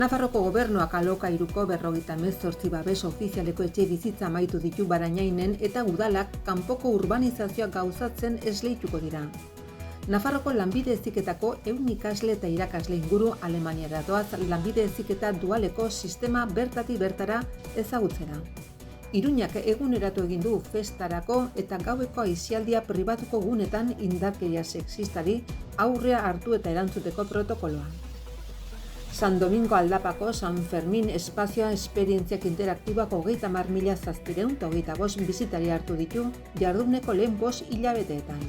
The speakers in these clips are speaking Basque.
Nafarroko gobernuak alokairuko 58 babes ofizialeko etxe bizitza amaitu ditu Barañainen eta udalak kanpoko urbanizazioak gauzatzen esleituko dira. Nafarroko lanbide heziketako 100 ikasle eta irakasle inguru Alemaniara doaz lanbide heziketa dualeko sistema bertatik bertara ezagutzera. Iruñak eguneratu egin du festarako eta gaueko aisialdia pribatuko gunetan indarkeria sexistari aurrea hartu eta erantzuteko protokoloa. San Domingo Aldapako San Fermin espazioa esperientziak interaktiboak 30.725 bisitari hartu ditu jarduneko lehen 5 hilabeteetan.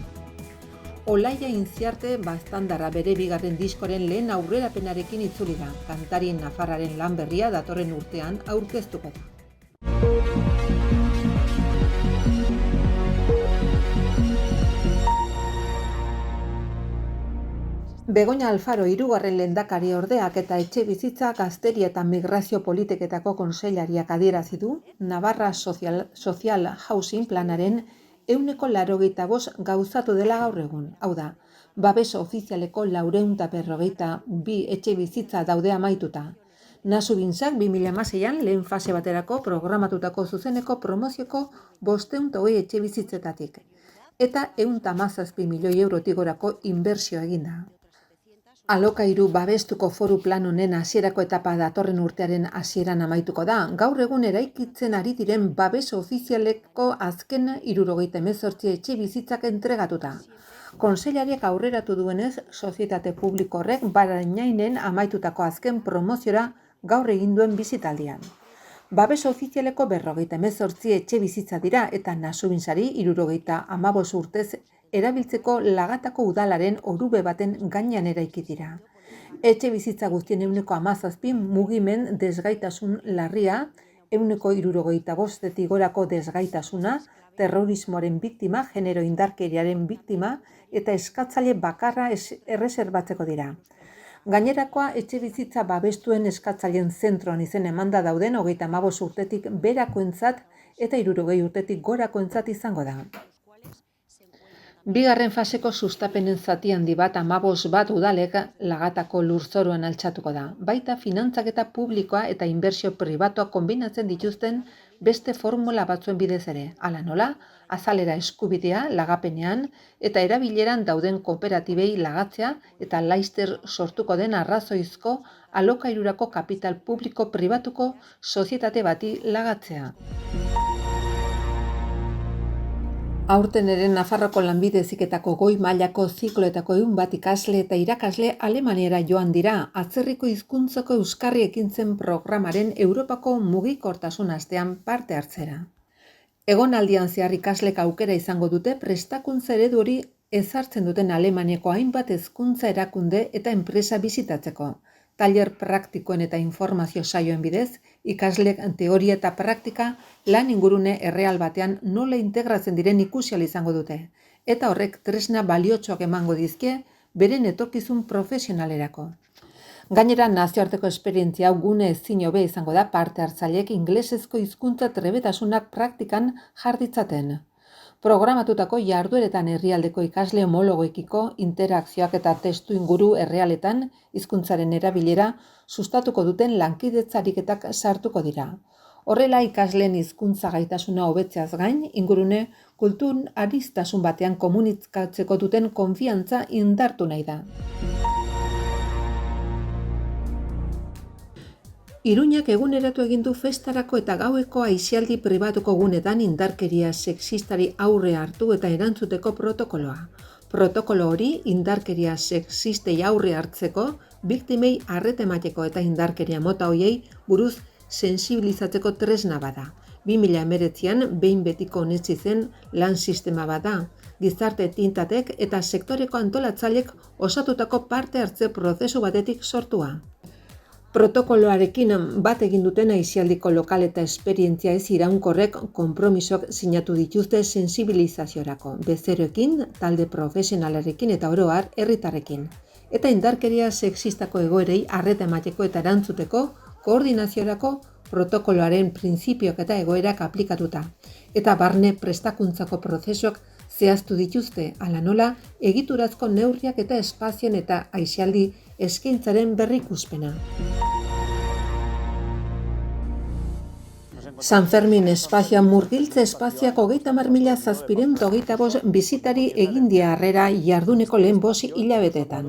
Olaia Intziarte Baztandarra bere bigarren diskoren lehen aurrerapenarekin itzuli da. Kantari nafarraren lan berria datorren urtean aurkeztuko da. Begoña Alfaro hirugarren lehendakari ordeak eta etxe bizitza, gazteria eta migrazio politiketako kontseilariak adierazi du Navarra Social Housing Planaren 185 gauzatu dela gaur egun. Hau da, babes ofizialeko 452 etxe bizitza daude amaituta. Nasu Bintzak 2016an lehen fase baterako programatutako zuzeneko promozioko 520 etxe bizitzetatik eta 117 milioi eurotik gorako inbertsioa eginda. Alokairu babestuko foru plan honen hasierako etapa datorren urtearen hasieran amaituko da. Gaur egun eraikitzen ari diren babes ofizialeko azken 78 etxe bizitzak entregatuta. Kontseilariak aurreratu duenez, sozietate publiko horrek Barañainen amaitutako azken promoziora gaur egin duen bisitaldian. Babes ofizialeko 58 etxe bizitza dira eta Nasubintzari 75 urtez erabiltzeko Lagatako udalaren orube baten gainean eraiki dira. Etxe bizitza guztien 17 mugimen desgaitasun larria, 175 gorako desgaitasuna, terrorismoaren biktima, genero indarkeriaren biktima eta eskatzaile bakarra erreserbatzeko dira. Gainerakoa etxe bizitza babestuen eskatzaileen zentroan izen emanda dauden 35 urtetik berakoentzat eta 60 urtetik gorakoentzat izango da. Bigarren faseko sustapenen zati handi bat 15 bat udalek Lagatako lurzoruan altxatuko da. Baita finantzaketa publikoa eta inbertsio pribatua konbinatzen dituzten beste formula batzuen bidez ere. Hala nola, azalera eskubidea lagapenean eta erabileran dauden kooperatibei lagatzea eta laster sortuko den arrazoizko alokairurako kapital publiko pribatuko sozietate bati lagatzea. Aurten ere Nafarroko lanbide heziketako goi mailako zikloetako 100 bat ikasle eta irakasle Alemaniara joan dira atzerriko hizkuntzako euskarri ekintzen programaren Europako mugikortasun astean parte hartzera. Egonaldian zehar ikaslek aukera izango dute prestakuntza eredu hori ezartzen duten Alemaniako hainbat hezkuntza erakunde eta enpresa bisitatzeko. Tailer praktikoen eta informazio saioen bidez, ikaslek teoria eta praktika lan ingurune erreal batean nola integratzen diren ikusi ahal izango dute, eta horrek tresna baliotsuak emango dizkie beren etorkizun profesionalerako. Gainera, nazioarteko esperientzia hau gune ezin hobe izango da parte hartzaileek ingelesezko hizkuntza trebetasunak praktikan jarditzaten. Programatutako jardueretan herrialdeko ikasle homologoekiko interakzioak eta testu inguru errealetan hizkuntzaren erabilera sustatuko duten lankidetzariketak sartuko dira. Horrela ikasleen hizkuntza gaitasuna hobetzeaz gain, ingurune kultur aniztasun batean komunikatzeko duten konfiantza indartu nahi da. Iruñak eguneratu egin du festarako eta gaueko aisialdi pribatuko gunetan indarkeria sexistari aurre hartu eta erantzuteko protokoloa. Protokolo hori indarkeria sexistei aurre hartzeko, biktimei arreta emateko eta indarkeria mota hoiei buruz sensibilizatzeko tresna bada. 2019an behin betiko onetsi zen lan sistema bada. Gizarte tintatek eta sektoreko antolatzailek osatutako parte hartze prozesu batetik sortua. Protokoloarekin bat egin duten aisialdiko lokal eta esperientzia ez iraunkorrek konpromisok sinatu dituzte sensibilizaziorako, bezeroekin, talde profesionalarekin eta oro har herritarrekin. Eta indarkeria sexistako egoerei arreta emateko eta erantzuteko koordinaziorako protokoloaren printzipioak eta egoerak aplikatuta. Eta barne prestakuntzako prozesuak zehaztu dituzte, hala nola, egiturazko neurriak eta espazioen eta aisialdi eskaintzaren berrikuspena. San Fermin espazioan murgiltze espaziako 30.725 bizitari egin die harrera jarduneko lehen 5 hilabeteetan.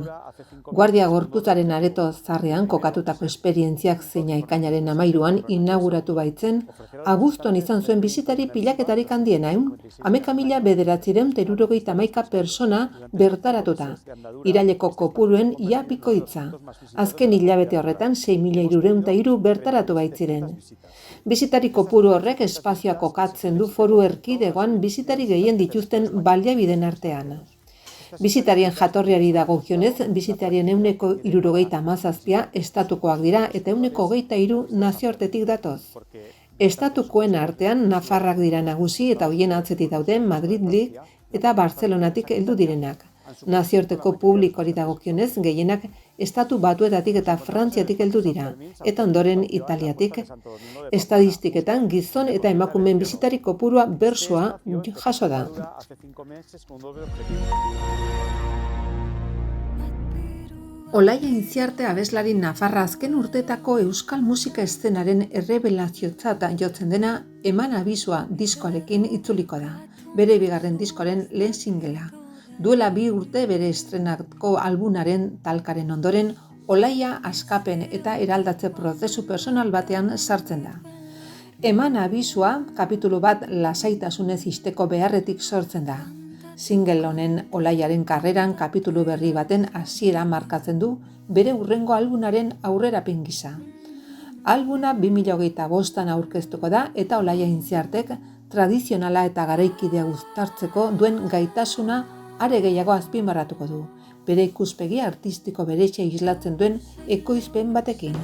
Guardia Gorputzaren areto zarrean kokatutako esperientziak zeina ekainaren 13an inauguratu baitzen, abuztuan izan zuen bizitari pilaketarik handiena 11.971 persona bertaratuta, iraileko kopuruen ia bikoitza. Azken hilabete horretan 6.303 bertaratu baitziren. Bizitari kopuru horrek espazioa kokatzen du foru erkidegoan bizitari gehien dituzten baliabideen artean. Bizitarien jatorriari dagokionez, bizitarien 77% estatukoak dira eta 23% nazioartetik datoz. Estatukoen artean Nafarrak dira nagusi eta hoien atzetik daude Madridik eta Bartzelonatik heldu direnak. Nazioarteko publikoari dagokionez, gehienak Estatu Batuetatik eta Frantziatik heldu dira, eta ondoren Italiatik. Estadistiketan gizon eta emakumeen bizitari kopurua bersua jaso da. Olaia Intziarte abeslari nafarra azken urteetako euskal musika eszenaren errebelaziotzat jotzen dena Eman abisua diskoarekin itzuliko da, bere bigarren diskoaren lehen singela. Duela 2 urte bere estrenako albunaren talkaren ondoren, Olaia askapen eta eraldatze prozesu personal batean sartzen da. Eman abisua kapitulu bat lasaitasunez ixteko beharretik sortzen da. Single honen Olaiaren karreran kapitulu berri baten hasiera markatzen du bere hurrengo albunaren aurrerapen gisa. Albuna 2025an aurkeztuko da eta Olaia Intziartek tradizionala eta garaikidea uztartzeko duen gaitasuna are gehiago azpimarratuko du, bere ikuspegi artistiko berezia islatzen duen ekoizpen batekin.